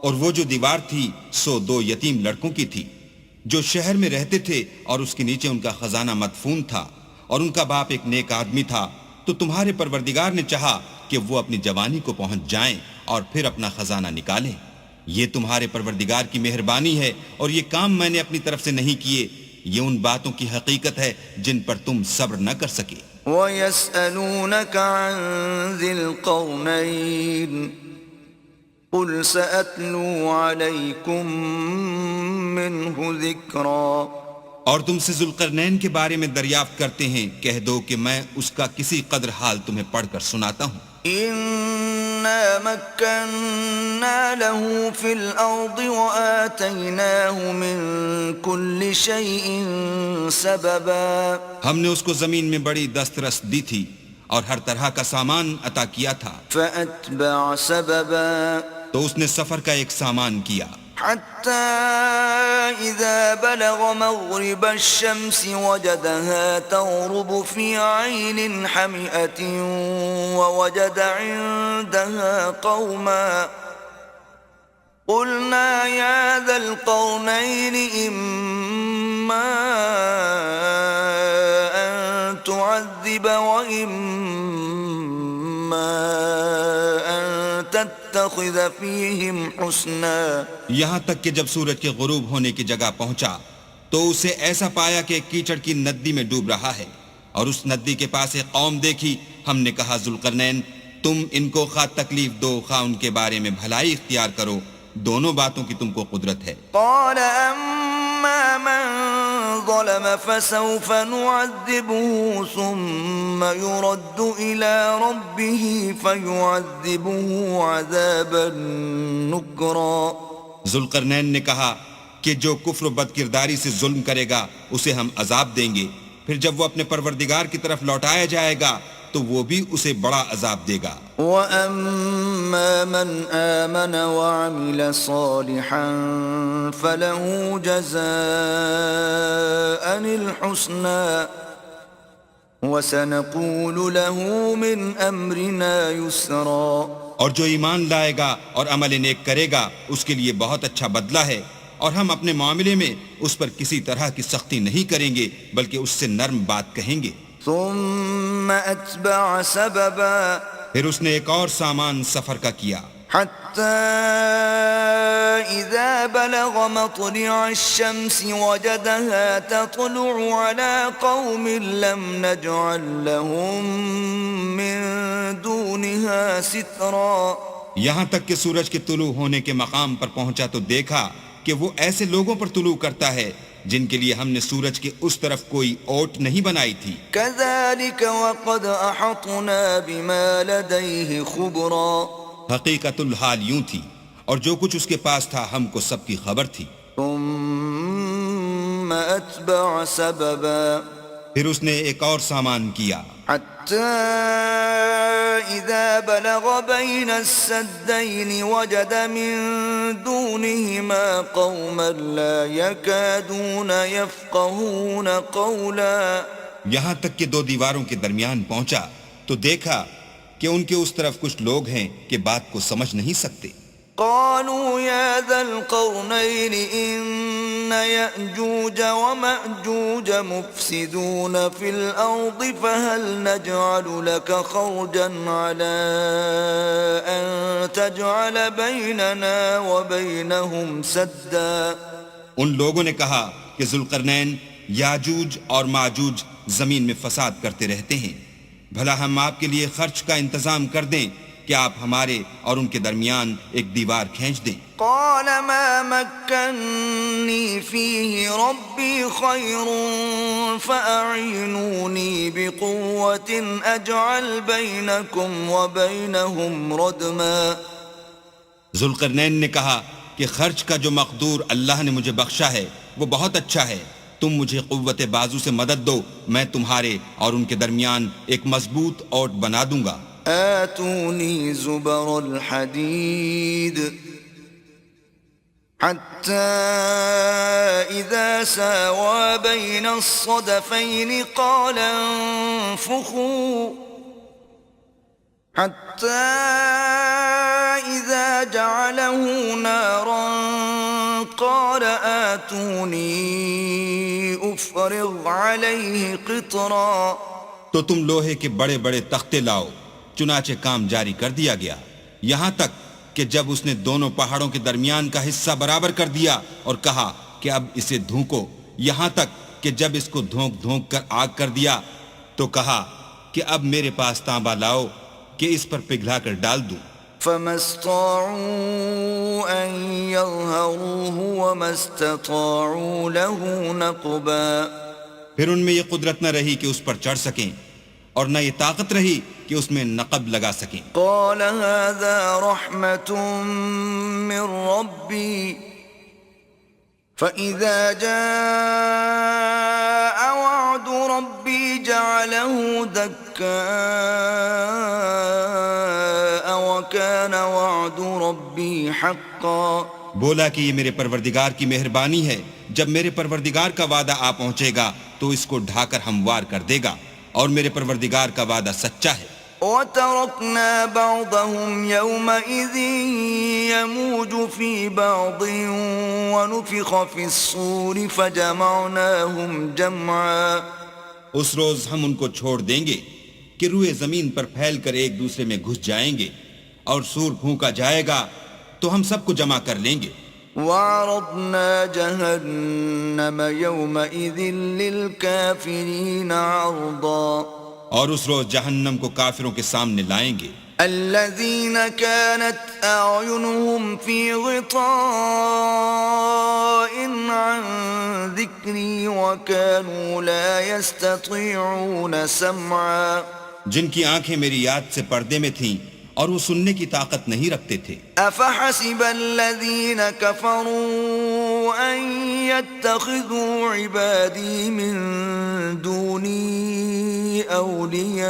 اور وہ جو دیوار تھی سو دو یتیم لڑکوں کی تھی جو شہر میں رہتے تھے اور اس کے نیچے ان کا خزانہ مدفون تھا، اور ان کا باپ ایک نیک آدمی تھا. تو تمہارے پروردگار نے چاہا کہ وہ اپنی جوانی کو پہنچ جائیں اور پھر اپنا خزانہ نکالیں. یہ تمہارے پروردگار کی مہربانی ہے اور یہ کام میں نے اپنی طرف سے نہیں کیے، یہ ان باتوں کی حقیقت ہے جن پر تم صبر نہ کر سکے۔ وَيَسْأَلُونَكَ عَنْ ذِي الْقَرْنَيْنِ قُلْ سَأَتْلُو عَلَيْكُمْ مِنْهُ ذِكْرًا۔ اور تم سے ذوالقرنین کے بارے میں دریافت کرتے ہیں، کہہ دو کہ میں اس کا کسی قدر حال تمہیں پڑھ کر سناتا ہوں۔ إِنَّا مَكَّنَّا لَهُ فِي الْأَرْضِ وَآتَيْنَاهُ مِنْ كُلِّ شَيْءٍ سَبَبًا۔ ہم نے اس کو زمین میں بڑی دسترس دی تھی اور ہر طرح کا سامان عطا کیا تھا، فَأَتْبَعَ سَبَبًا تو اس نے سفر کا ایک سامان کیا، حَتَّى إِذَا بَلَغَ مَغْرِبَ الشَّمْسِ وَجَدَهَا تَغْرُبُ فِي عَيْنٍ حَمِئَةٍ وَوَجَدَ عِندَهَا قَوْمًا قُلْنَا يَا ذَا الْقَرْنَيْنِ إِمَّا أَن تُعَذِّبَ وَإِمَّا أَن تَتَّخِذَ فِيهِمْ حُسْنًا۔ یہاں تک کہ جب سورج کے غروب ہونے کی جگہ پہنچا تو اسے ایسا پایا کہ کیچڑ کی ندی میں ڈوب رہا ہے، اور اس ندی کے پاس ایک قوم دیکھی۔ ہم نے کہا ذوالقرنین تم ان کو خواہ تکلیف دو خواہ ان کے بارے میں بھلائی اختیار کرو، دونوں باتوں کی تم کو قدرت ہے۔ قال أما من ظلم فسوف نعذبه ثم يرد إلى ربه فيعذبه عذابا نكرا۔ ذوالقرنین نے کہا کہ جو کفر و بد کرداری سے ظلم کرے گا اسے ہم عذاب دیں گے، پھر جب وہ اپنے پروردگار کی طرف لوٹایا جائے گا تو وہ بھی اسے بڑا عذاب دے گا۔ وَأَمَّا مَنْ آمَنَ وَعَمِلَ صَالِحًا فَلَهُ جَزَاءً الْحُسْنَى وَسَنَقُولُ لَهُ مِنْ أَمْرِنَا يُسْرًا۔ اور جو ایمان لائے گا اور عمل نیک کرے گا اس کے لیے بہت اچھا بدلہ ہے، اور ہم اپنے معاملے میں اس پر کسی طرح کی سختی نہیں کریں گے بلکہ اس سے نرم بات کہیں گے۔ ثم أتبع سببا، پھر اس نے ایک اور سامان سفر کا کیا، حتى إذا بلغ مطلع الشمس وجدها تطلع على قوم لم نجعل لهم من دونها سترا۔ یہاں تک کہ سورج کے طلوع ہونے کے مقام پر پہنچا تو دیکھا کہ وہ ایسے لوگوں پر طلوع کرتا ہے جن کے لیے ہم نے سورج کے اس طرف کوئی اوٹ نہیں بنائی تھی۔ كذلك وقد أحطنا بما لديه خبرا۔ حقیقت الحال یوں تھی، اور جو کچھ اس کے پاس تھا ہم کو سب کی خبر تھی۔ ثم أتبع سببا، پھر اس نے ایک اور سامان کیا، حتى إذا بلغ بين السدين وجد من دونهما قوما لا يكادون يفقهون قولا۔ یہاں تک کہ دو دیواروں کے درمیان پہنچا تو دیکھا کہ ان کے اس طرف کچھ لوگ ہیں کہ بات کو سمجھ نہیں سکتے۔ قالوا يا ذا القرنين إن يأجوج ومأجوج مفسدون في الأرض فهل نجعل لك خرجا على أن تجعل بيننا وبينهم سدا۔ ان لوگوں نے کہا کہ ذوالقرنین یاجوج اور ماجوج زمین میں فساد کرتے رہتے ہیں، بھلا ہم آپ کے لیے خرچ کا انتظام کر دیں کہ آپ ہمارے اور ان کے درمیان ایک دیوار کھینچ دیں۔ قال ما مكنني فيه ربي خير فأعينوني بقوة أجعل بينكم وبينهم ردما۔ ذوالقرنین نے کہا کہ خرچ کا جو مقدور اللہ نے مجھے بخشا ہے وہ بہت اچھا ہے، تم مجھے قوت بازو سے مدد دو، میں تمہارے اور ان کے درمیان ایک مضبوط اوٹ بنا دوں گا۔ آتوني زبر الحديد حتى إذا ساوى بين الصدفين قال انفخوا حتى إذا جعله نارا قال آتوني أفرغ عليه قطرا۔ تو تم لوہے کے بڑے بڑے تختے لاؤ، چنانچہ کام جاری کر دیا گیا، یہاں تک کہ جب اس نے دونوں پہاڑوں کے درمیان کا حصہ برابر کر دیا اور کہا کہ اب اسے دھونکو، یہاں تک کہ جب اس کو دھونک دھونک کر آگ کر دیا تو کہا کہ اب میرے پاس تانبا لاؤ کہ اس پر پگھلا کر ڈال دوں۔ فما استطاعوا أن يظهروه وما استطاعوا له نقبا، پھر ان میں یہ قدرت نہ رہی کہ اس پر چڑھ سکیں اور نہ یہ طاقت رہی کہ اس میں نقب لگا سکیں۔ قال هذا رحمة من ربي فإذا جاء وعد ربي جعله دكاء وكان وعد ربي حقا۔ بولا کہ یہ میرے پروردگار کی مہربانی ہے، جب میرے پروردگار کا وعدہ آ پہنچے گا تو اس کو ڈھا کر ہموار کر دے گا، اور میرے پروردگار کا وعدہ سچا ہے۔ وَتَرَكْنَا بَعْضَهُمْ يَوْمَئِذٍ يَمُوجُ فِي بَعْضٍ وَنُفِخَ فِي الصُّورِ فَجَمَعْنَاهُمْ جَمْعًا۔ اس روز ہم ان کو چھوڑ دیں گے کہ روئے زمین پر پھیل کر ایک دوسرے میں گھس جائیں گے، اور سور پھونکا جائے گا تو ہم سب کو جمع کر لیں گے۔ وَعَرَضْنَا جَهَنَّمَ يَوْمَئِذٍ لِلْكَافِرِينَ عَرْضًا۔ اور اس روز جہنم کو کافروں کے سامنے لائیں گے۔ الذين كانت أعينهم في غطاء عن ذكري وكانوا لا يستطيعون سمعا، جن کی آنکھیں میری یاد سے پردے میں تھیں اور وہ سننے کی طاقت نہیں رکھتے تھے۔ أفحسب الذين كفروا أن يتخذوا عبادي من دوني أولياء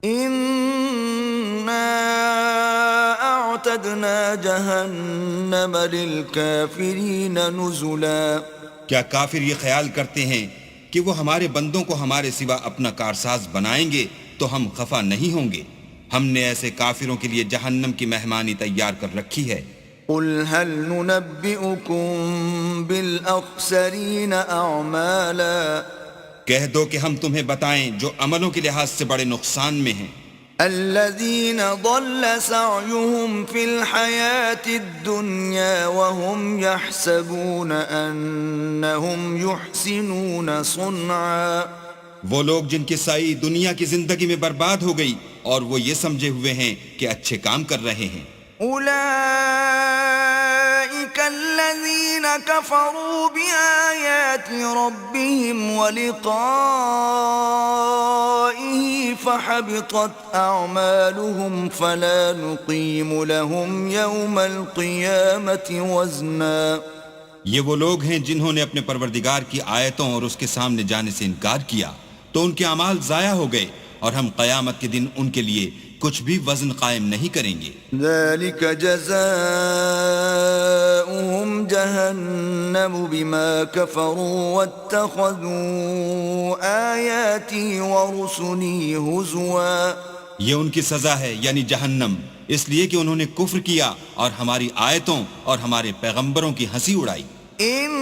إنا أعتدنا جهنم للكافرين نزلا۔ کیا کافر یہ خیال کرتے ہیں کہ وہ ہمارے بندوں کو ہمارے سوا اپنا کارساز بنائیں گے تو ہم خفا نہیں ہوں گے؟ ہم نے ایسے کافروں کے لیے جہنم کی مہمانی تیار کر رکھی ہے۔ قل هل ننبئكم بالأخسرين أعمالا، کہہ دو کہ ہم تمہیں بتائیں جو عملوں کے لحاظ سے بڑے نقصان میں ہیں۔ الذين ضل سعيهم في الحياة الدنيا وهم يحسبون أنهم يحسنون صنعا، وہ لوگ جن کی سائی دنیا کی زندگی میں برباد ہو گئی اور وہ یہ سمجھے ہوئے ہیں کہ اچھے کام کر رہے ہیں۔ أولئك الذين كفروا بآيات ربهم ولقائه فحبطت أعمالهم فلا نقيم لهم يوم القيامة وزنا۔ یہ وہ لوگ ہیں جنہوں نے اپنے پروردگار کی آیتوں اور اس کے سامنے جانے سے انکار کیا تو ان کے اعمال ضائع ہو گئے، اور ہم قیامت کے دن ان کے لیے کچھ بھی وزن قائم نہیں کریں گے۔ ذلك جزاؤهم جهنم بما كفروا واتخذوا آياتي ورسلي هزوا۔ یہ ان کی سزا ہے یعنی جہنم، اس لیے کہ انہوں نے کفر کیا اور ہماری آیتوں اور ہمارے پیغمبروں کی ہنسی اڑائی۔ ان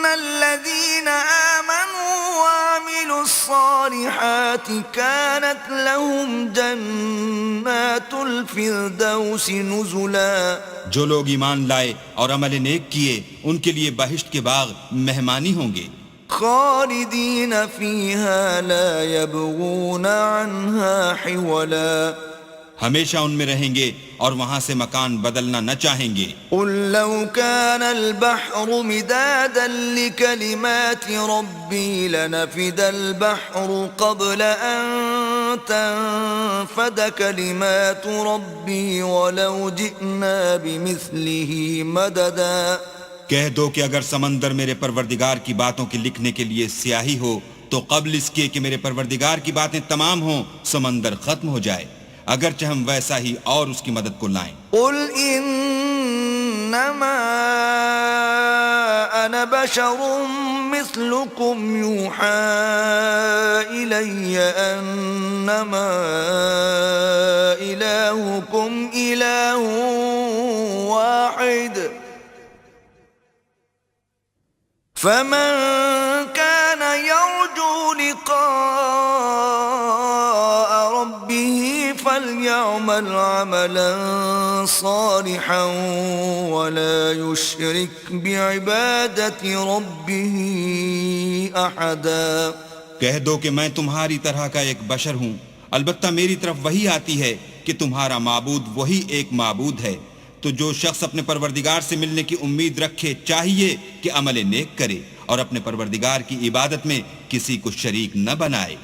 الذين آمنوا وعملوا الصالحات كانت لهم جنات الفردوس نزلا۔ جو لوگ ایمان لائے اور عمل نیک کیے ان کے لیے بہشت کے باغ مہمانی ہوں گے، خالدین فیہا لا یبغون عنہا حولا۔ ہمیشہ ان میں رہیں گے اور وہاں سے مکان بدلنا نہ چاہیں گے۔ قل لو كان البحر مدادا لكلمات ربي لنفد البحر قبل أن تنفد كلمات ربي ولو جئنا بمثله مددا۔ کہہ دو کہ اگر سمندر میرے پروردگار کی باتوں کے لکھنے کے لیے سیاہی ہو تو قبل اس کے کہ میرے پروردگار کی باتیں تمام ہوں سمندر ختم ہو جائے، اگرچہ ہم ویسا ہی اور اس کی مدد کو لائیں۔ قل انما انا بشر مثلكم يوحى الي انما الهكم اله واحد فمن كان يرجو لقاء ربه فليعمل عملا صالحا ولا يشرك بعبادة ربه أحدا. کہہ دو کہ میں تمہاری طرح کا ایک بشر ہوں، البتہ میری طرف وہی آتی ہے کہ تمہارا معبود وہی ایک معبود ہے. تو جو شخص اپنے پروردگار سے ملنے کی امید رکھے چاہیے کہ عمل نیک کرے اور اپنے پروردگار کی عبادت میں کسی کو شریک نہ بنائے.